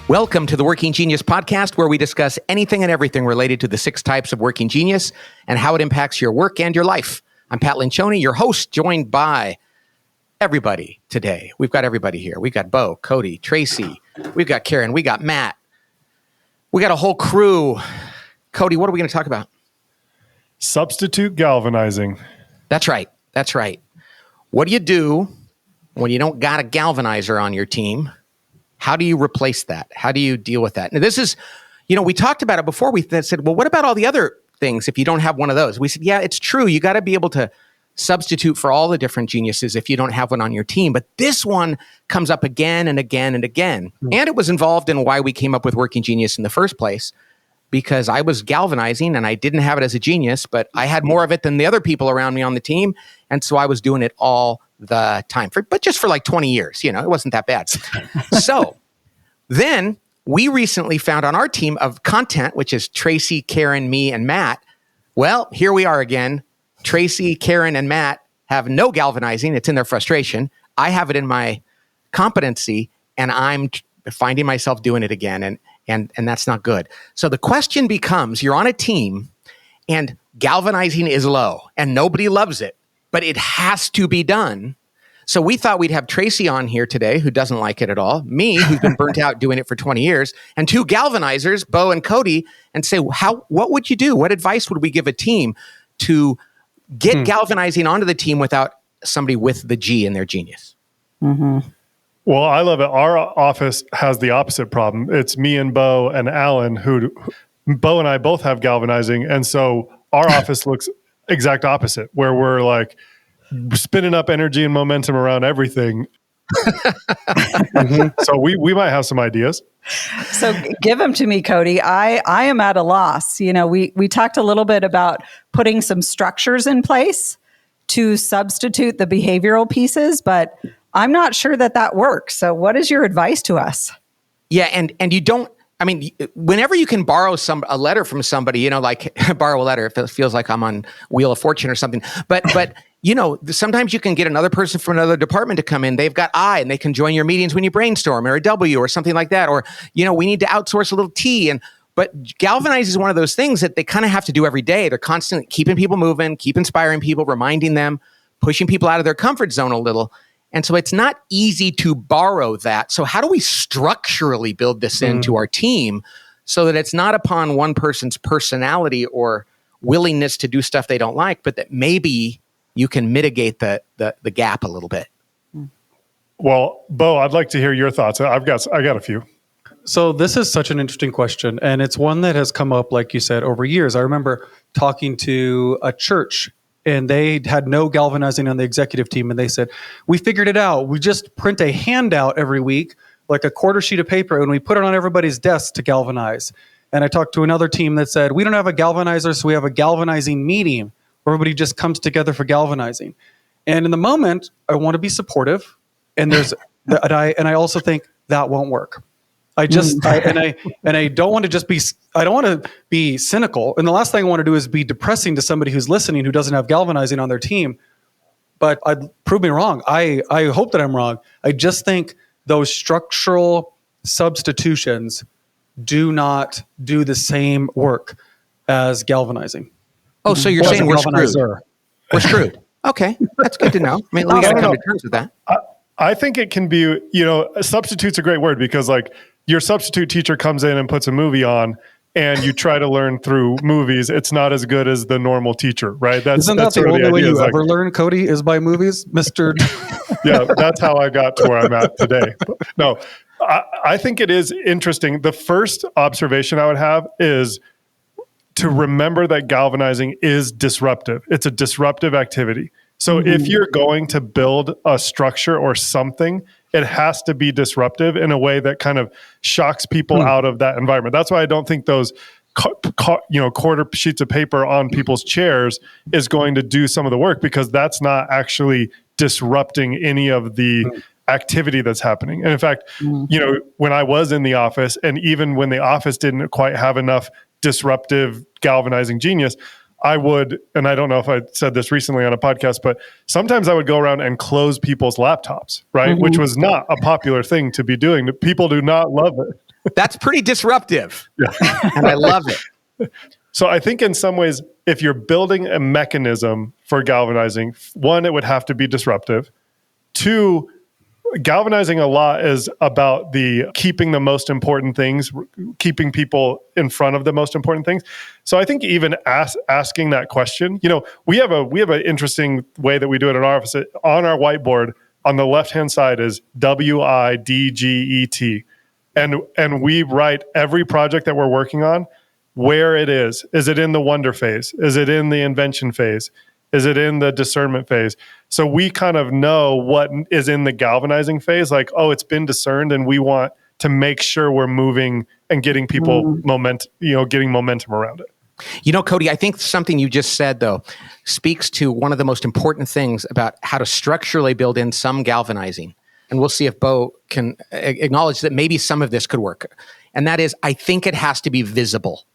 Welcome to the Working Genius podcast, where we discuss anything and everything related to the 6 types of working genius and how it impacts your work and your life. I'm Pat Lencioni, your host, joined by everybody today. We've got everybody here. We've got Bo, Cody, Tracy. We've got Karen. We got Matt. We got a whole crew. Cody, what are we going to talk about? Substitute galvanizing. That's right. That's right. What do you do when you don't got a galvanizer on your team? How do you replace that? How do you deal with that? Now, this is, we talked about it before. We said, well, what about all the other things if you don't have one of those? We said, yeah, it's true. You got to be able to substitute for all the different geniuses if you don't have one on your team. But this one comes up again and again and again. And it was involved in why we came up with Working Genius in the first place, because I was galvanizing and I didn't have it as a genius, but I had more of it than the other people around me on the team. And so I was doing it all the time, but just for like 20 years, it wasn't that bad. So then we recently found on our team of content, which is Tracy, Karen, me, and Matt. Well, here we are again. Tracy, Karen, and Matt have no galvanizing. It's in their frustration. I have it in my competency, and I'm finding myself doing it again, and that's not good. So the question becomes, you're on a team, and galvanizing is low, and nobody loves it, but it has to be done. So we thought we'd have Tracy on here today, who doesn't like it at all, me, who's been burnt out doing it for 20 years, and 2 galvanizers, Bo and Cody, and say, what would you do? What advice would we give a team to get galvanizing onto the team without somebody with the G in their genius? Mm-hmm. Well, I love it. Our office has the opposite problem. It's me and Bo and Alan, who Bo and I both have galvanizing. And so our office looks exact opposite, where we're like spinning up energy and momentum around everything. So we might have some ideas. So give them to me, Cody. I am at a loss. We talked a little bit about putting some structures in place to substitute the behavioral pieces, but I'm not sure that works. So what is your advice to us? Yeah, and you don't, whenever you can borrow a letter from somebody, like borrow a letter, if it feels like I'm on Wheel of Fortune or something. But sometimes you can get another person from another department to come in. They've got I, and they can join your meetings when you brainstorm, or a W or something like that. Or, we need to outsource a little T. But Galvanize is one of those things that they kind of have to do every day. They're constantly keeping people moving, keep inspiring people, reminding them, pushing people out of their comfort zone a little. And so it's not easy to borrow that. So how do we structurally build this into our team so that it's not upon one person's personality or willingness to do stuff they don't like, but that maybe you can mitigate the gap a little bit? Well, Bo, I'd like to hear your thoughts. I got a few. So this is such an interesting question, and it's one that has come up, like you said, over years. I remember talking to a church, and they had no galvanizing on the executive team, and they said, we figured it out. We just print a handout every week, like a quarter sheet of paper, and we put it on everybody's desk to galvanize. And I talked to another team that said, we don't have a galvanizer, so we have a galvanizing meeting. Everybody just comes together for galvanizing. And in the moment, I want to be supportive, and I also think that won't work. I don't want to just be, I don't want to be cynical. And the last thing I want to do is be depressing to somebody who's listening who doesn't have galvanizing on their team. But prove me wrong. I hope that I'm wrong. I just think those structural substitutions do not do the same work as galvanizing. Oh, so you're saying we're screwed. We're screwed. Okay, that's good to know. We got to come to terms with that. I think it can be, substitute's a great word, because like your substitute teacher comes in and puts a movie on and you try to learn through movies. It's not as good as the normal teacher, right? Isn't that the only way you ever learn, Cody, is by movies, Mr. Yeah, that's how I got to where I'm at today. No, I think it is interesting. The first observation I would have is to remember that galvanizing is disruptive. It's a disruptive activity. So if you're going to build a structure or something, it has to be disruptive in a way that kind of shocks people out of that environment. That's why I don't think those quarter sheets of paper on people's chairs is going to do some of the work, because that's not actually disrupting any of the activity that's happening. And in fact, when I was in the office, and even when the office didn't quite have enough disruptive galvanizing genius, I would, and I don't know if I said this recently on a podcast, but sometimes I would go around and close people's laptops, right? Which was not a popular thing to be doing. People do not love it. That's pretty disruptive. And I love it. So I think in some ways, if you're building a mechanism for galvanizing, one, it would have to be disruptive. Two, galvanizing a lot is about the keeping the most important things, keeping people in front of the most important things. So I think even asking that question, we have an interesting way that we do it in our office. On our whiteboard, on the left-hand side is WIDGET. And we write every project that we're working on, where it is. Is it in the wonder phase? Is it in the invention phase? Is it in the discernment phase? So we kind of know what is in the galvanizing phase, like, oh, it's been discerned, and we want to make sure we're moving and getting people getting momentum around it. Cody, I think something you just said, though, speaks to one of the most important things about how to structurally build in some galvanizing. And we'll see if Bo can acknowledge that maybe some of this could work. And that is, I think it has to be visible.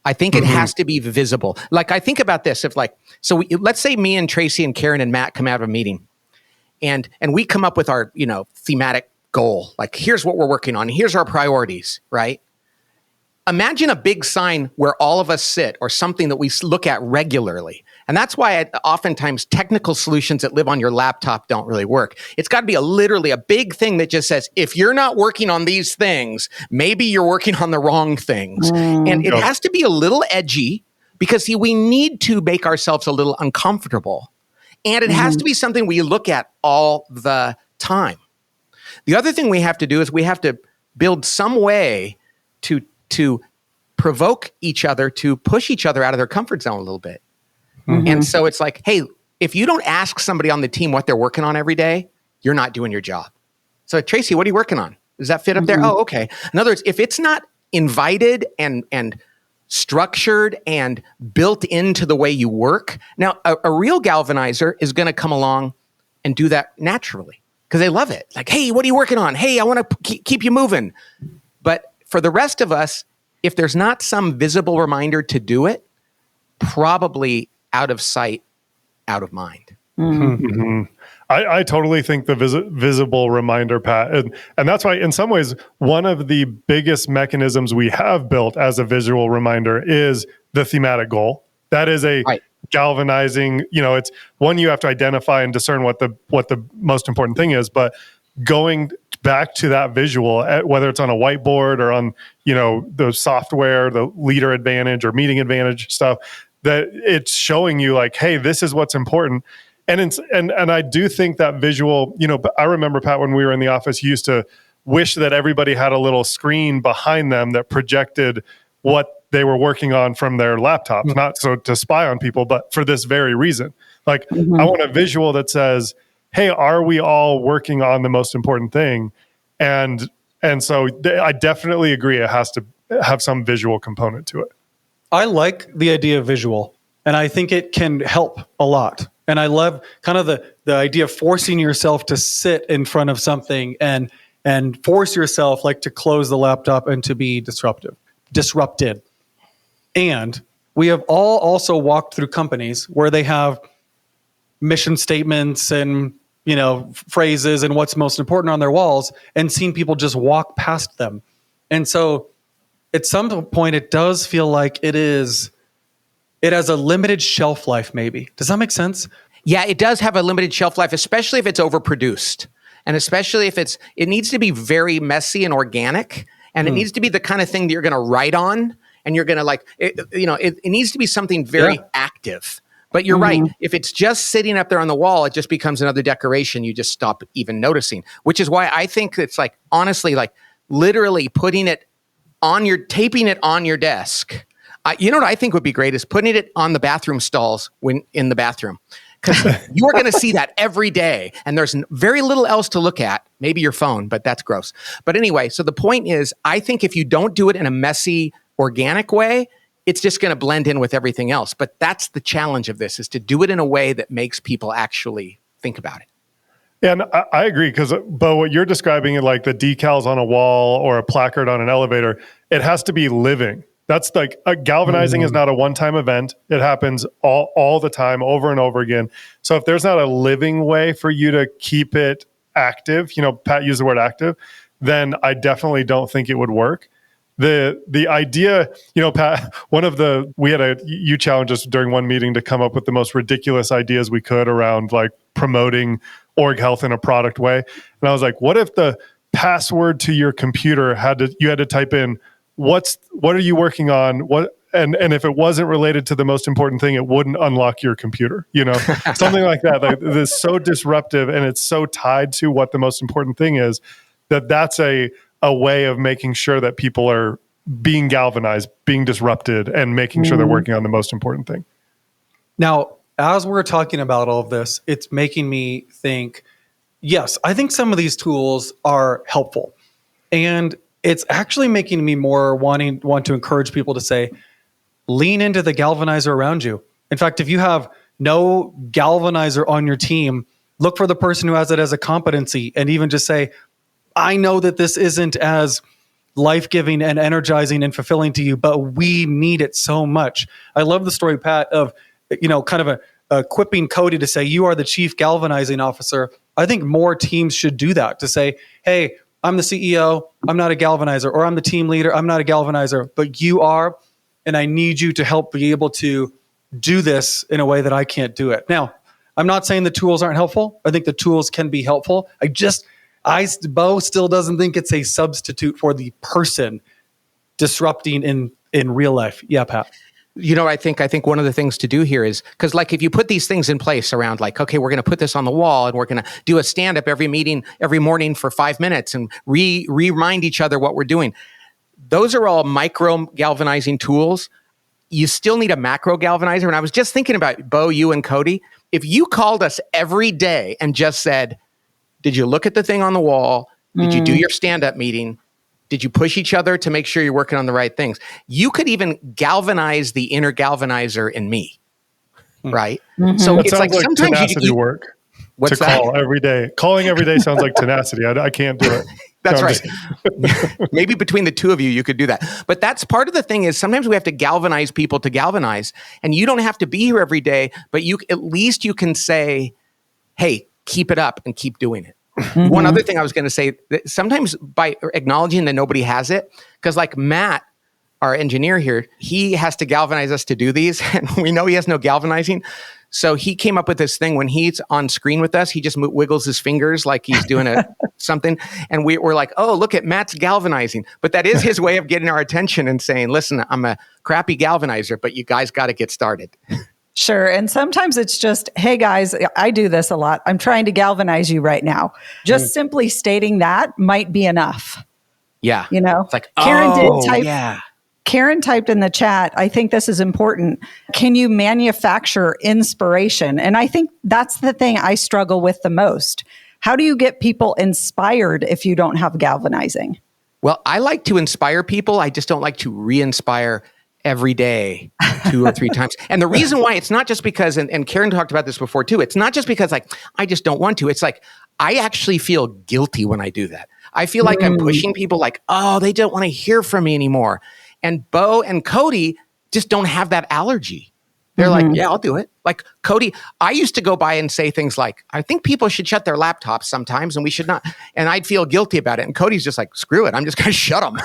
I think it has to be visible. Like, I think about this. Let's say me and Tracy and Karen and Matt come out of a meeting and we come up with our, thematic goal. Like, here's what we're working on. Here's our priorities, right? Imagine a big sign where all of us sit, or something that we look at regularly. And that's why oftentimes technical solutions that live on your laptop don't really work. It's got to be literally a big thing that just says, if you're not working on these things, maybe you're working on the wrong things. And it has to be a little edgy, because we need to make ourselves a little uncomfortable. And it has to be something we look at all the time. The other thing we have to do is we have to build some way to provoke each other, to push each other out of their comfort zone a little bit. And so it's like, hey, if you don't ask somebody on the team what they're working on every day, you're not doing your job. So, Tracy, what are you working on? Does that fit up there? Oh, okay. In other words, if it's not invited and structured and built into the way you work, now a real galvanizer is going to come along and do that naturally because they love it. Like, hey, what are you working on? Hey, I want to keep you moving. But for the rest of us, if there's not some visible reminder to do it, probably out of sight, out of mind. I totally think the visible reminder, Pat. And that's why, in some ways, one of the biggest mechanisms we have built as a visual reminder is the thematic goal. That is a galvanizing, it's one, you have to identify and discern what the most important thing is, but going back to that visual, whether it's on a whiteboard or on, the software, the Leader Advantage or Meeting Advantage stuff, that it's showing you like, hey, this is what's important. And I do think that visual, I remember, Pat, when we were in the office, you used to wish that everybody had a little screen behind them that projected what they were working on from their laptops, not so to spy on people, but for this very reason. Like, I want a visual that says, hey, are we all working on the most important thing? And so I definitely agree it has to have some visual component to it. I like the idea of visual, and I think it can help a lot. And I love kind of the idea of forcing yourself to sit in front of something and force yourself like to close the laptop and to be disrupted. And we have all also walked through companies where they have mission statements and phrases and what's most important on their walls, and seen people just walk past them. And so at some point, it does feel like it has a limited shelf life, maybe. Does that make sense? Yeah, it does have a limited shelf life, especially if it's overproduced. And especially if it needs to be very messy and organic. And it needs to be the kind of thing that you're going to write on. And you're going to it needs to be something very active. But you're right. If it's just sitting up there on the wall, it just becomes another decoration. You just stop even noticing, which is why I think it's like, honestly, like literally taping it on your desk. You know what I think would be great is putting it on the bathroom stalls when in the bathroom, because you are going to see that every day. And there's very little else to look at, maybe your phone, but that's gross. But anyway, so the point is, I think if you don't do it in a messy, organic way, it's just going to blend in with everything else. But that's the challenge of this, is to do it in a way that makes people actually think about it. And I agree, because, Bo, what you're describing, like the decals on a wall or a placard on an elevator, it has to be living. That's like galvanizing is not a one-time event. It happens all the time, over and over again. So if there's not a living way for you to keep it active, Pat used the word active, then I definitely don't think it would work. The idea, Pat, you challenged us during one meeting to come up with the most ridiculous ideas we could around like promoting org health in a product way. And I was like, what if the password to your computer you had to type in what are you working on? And if it wasn't related to the most important thing, it wouldn't unlock your computer, something like that. Like, it's so disruptive and it's so tied to what the most important thing is, that's a way of making sure that people are being galvanized, being disrupted, and making sure they're working on the most important thing. Now, as we're talking about all of this, it's making me think, yes, I think some of these tools are helpful. And it's actually making me more want to encourage people to say, lean into the galvanizer around you. In fact, if you have no galvanizer on your team, look for the person who has it as a competency and even just say, I know that this isn't as life-giving and energizing and fulfilling to you, but we need it so much. I love the story, Pat, of, kind of equipping Cody to say, you are the chief galvanizing officer. I think more teams should do that, to say, hey, I'm the CEO, I'm not a galvanizer, or I'm the team leader, I'm not a galvanizer, but you are, and I need you to help be able to do this in a way that I can't do it. Now, I'm not saying the tools aren't helpful. I think the tools can be helpful. Bo still doesn't think it's a substitute for the person disrupting in real life. Yeah, Pat. I think one of the things to do here is, because like if you put these things in place around like, okay, we're going to put this on the wall and we're going to do a stand-up every morning for 5 minutes and remind each other what we're doing. Those are all micro galvanizing tools. You still need a macro galvanizer. And I was just thinking about Bo, you and Cody. If you called us every day and just said, did you look at the thing on the wall? Did you do your stand-up meeting? Did you push each other to make sure you're working on the right things? You could even galvanize the inner galvanizer in me, right? So That it's like sounds sometimes tenacity you work. What's to that? call every day. Calling every day sounds like tenacity. I can't do it. That's No, right. Maybe between the two of you could do that. But that's part of the thing is sometimes we have to galvanize people to galvanize. And you don't have to be here every day, but at least you can say, hey, keep it up and keep doing it. One other thing I was going to say, that sometimes by acknowledging that nobody has it, because like Matt, our engineer here, he has to galvanize us to do these. And we know he has no galvanizing. So he came up with this thing when he's on screen with us, he just wiggles his fingers like he's doing something. And we're like, oh, look at Matt's galvanizing. But that is his way of getting our attention and saying, listen, I'm a crappy galvanizer, but you guys got to get started. Sure. And sometimes it's just, hey guys, I do this a lot. I'm trying to galvanize you right now. Just simply stating that might be enough. Yeah. It's like, Karen typed in the chat, I think this is important. Can you manufacture inspiration? And I think that's the thing I struggle with the most. How do you get people inspired if you don't have galvanizing? Well, I like to inspire people. I just don't like to re-inspire every day 2 or 3 times. And the reason why, it's not just because, and Karen talked about this before too, it's not just because like, I just don't want to. It's like, I actually feel guilty when I do that. I feel like I'm pushing people like, oh, they don't want to hear from me anymore. And Bo and Cody just don't have that allergy. They're like, yeah, I'll do it. Like Cody, I used to go by and say things like, I think people should shut their laptops sometimes and we should not. And I'd feel guilty about it. And Cody's just like, screw it. I'm just going to shut them.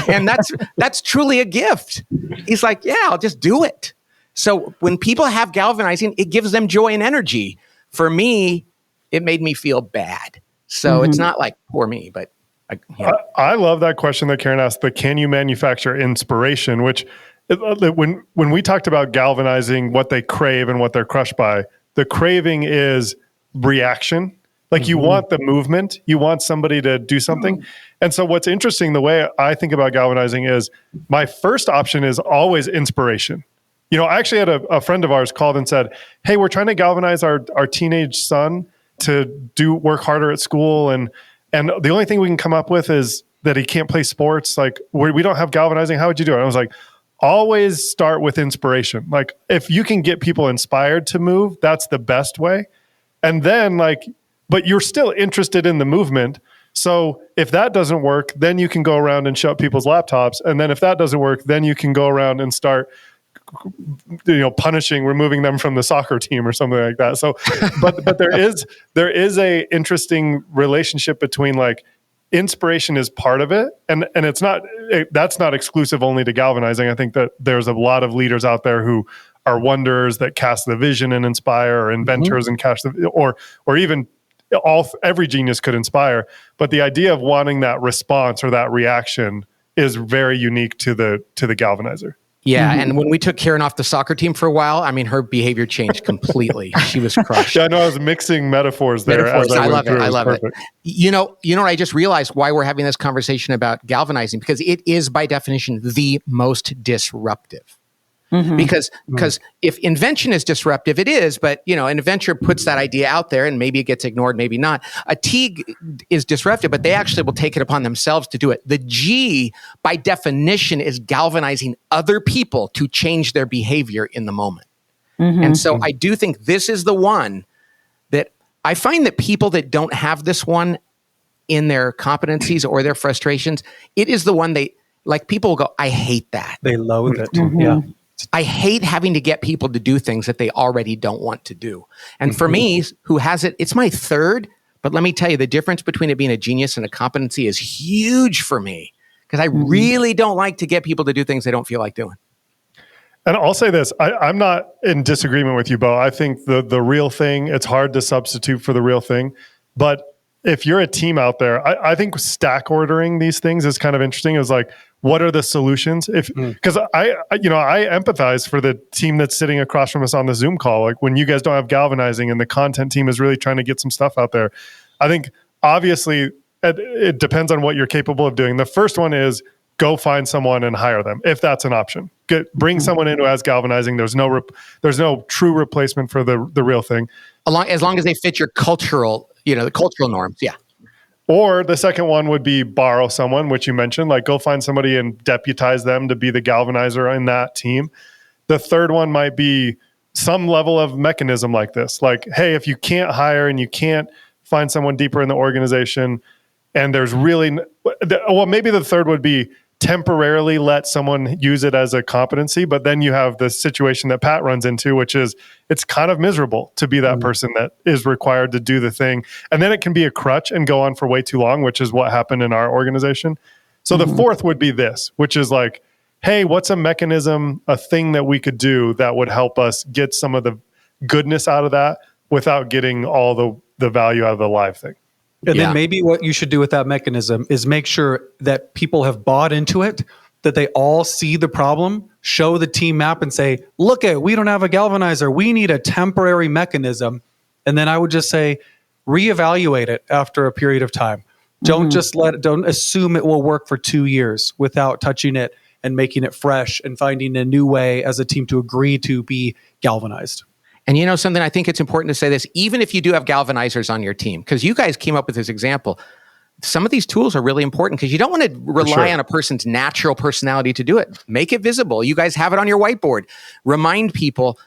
And that's truly a gift. He's like, yeah, I'll just do it. So when people have galvanizing, it gives them joy and energy. For me, it made me feel bad. So it's not like poor me, but I love that question that Karen asked, the can you manufacture inspiration, which when we talked about galvanizing what they crave and what they're crushed by, the craving is reaction. Like you want the movement, you want somebody to do something. And so what's interesting, the way I think about galvanizing is my first option is always inspiration. I actually had a friend of ours called and said, hey, we're trying to galvanize our teenage son to work harder at school. And the only thing we can come up with is that he can't play sports. Like we don't have galvanizing. How would you do it? And I was like, always start with inspiration. Like if you can get people inspired to move, that's the best way. And then but you're still interested in the movement. So if that doesn't work, then you can go around and shut people's laptops. And then if that doesn't work, then you can go around and start removing them from the soccer team or something like that. So, but there is a interesting relationship between like inspiration is part of it. And that's not exclusive only to galvanizing. I think that there's a lot of leaders out there who are wonders that cast the vision and inspire, or inventors and cast or even every genius could inspire. But the idea of wanting that response or that reaction is very unique to the galvanizer. Yeah, and when we took Karen off the soccer team for a while, I mean, her behavior changed completely. She was crushed. Yeah, I know I was mixing metaphors there. I love it. I love it. You know what I just realized why we're having this conversation about galvanizing, because it is by definition the most disruptive. Because if invention is disruptive, it is, but an inventor puts that idea out there and maybe it gets ignored, maybe not. A T is disruptive, but they actually will take it upon themselves to do it. The G, by definition, is galvanizing other people to change their behavior in the moment. And so I do think this is the one that I find that people that don't have this one in their competencies or their frustrations, it is the one people will go, I hate that. They loathe it. Yeah. I hate having to get people to do things that they already don't want to do. And for me, who has it, it's my third, but let me tell you, the difference between it being a genius and a competency is huge for me, because I really don't like to get people to do things they don't feel like doing. And I'll say this, I'm not in disagreement with you, Bo. I think the real thing, it's hard to substitute for the real thing. But if you're a team out there, I think stack ordering these things is kind of interesting. Is like, what are the solutions? Because I empathize for the team that's sitting across from us on the Zoom call. Like when you guys don't have galvanizing and the content team is really trying to get some stuff out there. I think obviously it depends on what you're capable of doing. The first one is go find someone and hire them if that's an option. Bring someone in who has galvanizing. There's no true replacement for the real thing. As long as they fit your cultural, the cultural norms. Yeah. Or the second one would be borrow someone, which you mentioned, like go find somebody and deputize them to be the galvanizer in that team. The third one might be some level of mechanism like this. Like, hey, if you can't hire and you can't find someone deeper in the organization, and there's really, maybe the third would be temporarily let someone use it as a competency, but then you have the situation that Pat runs into, which is it's kind of miserable to be that person that is required to do the thing. And then it can be a crutch and go on for way too long, which is what happened in our organization. So the fourth would be this, which is like, hey, what's a mechanism, a thing that we could do that would help us get some of the goodness out of that without getting all the value out of the live thing? And then maybe what you should do with that mechanism is make sure that people have bought into it, that they all see the problem, show the team map and say, look, we don't have a galvanizer. We need a temporary mechanism. And then I would just say, reevaluate it after a period of time. Don't don't assume it will work for 2 years without touching it and making it fresh and finding a new way as a team to agree to be galvanized. And something, I think it's important to say this, even if you do have galvanizers on your team, because you guys came up with this example, some of these tools are really important because you don't want to rely on a person's natural personality to do it. Make it visible. You guys have it on your whiteboard. Remind people,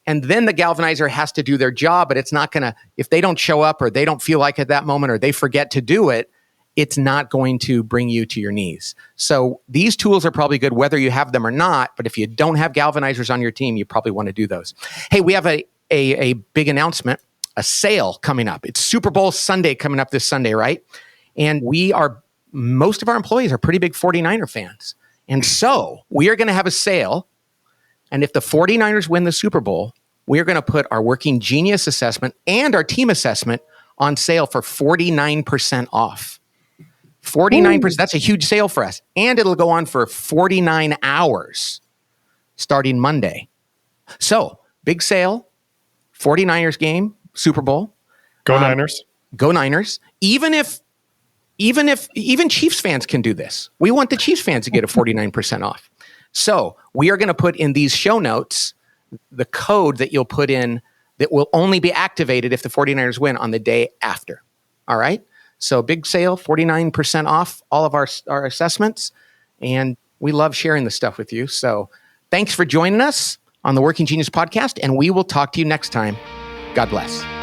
and then the galvanizer has to do their job, but it's not going to, if they don't show up or they don't feel like at that moment or they forget to do it, it's not going to bring you to your knees. So these tools are probably good whether you have them or not, but if you don't have galvanizers on your team, you probably want to do those. Hey, we have a big announcement, a sale coming up. It's Super Bowl Sunday coming up this Sunday, right? And most of our employees are pretty big 49er fans. And so we are going to have a sale. And if the 49ers win the Super Bowl, we are going to put our Working Genius assessment and our team assessment on sale for 49% off. 49%, that's a huge sale for us. And it'll go on for 49 hours starting Monday. So, big sale, 49ers game, Super Bowl. Go Niners. Go Niners. Even Chiefs fans can do this. We want the Chiefs fans to get a 49% off. So, we are going to put in these show notes the code that you'll put in that will only be activated if the 49ers win on the day after. All right? So big sale, 49% off all of our assessments. And we love sharing this stuff with you. So thanks for joining us on the Working Genius podcast. And we will talk to you next time. God bless.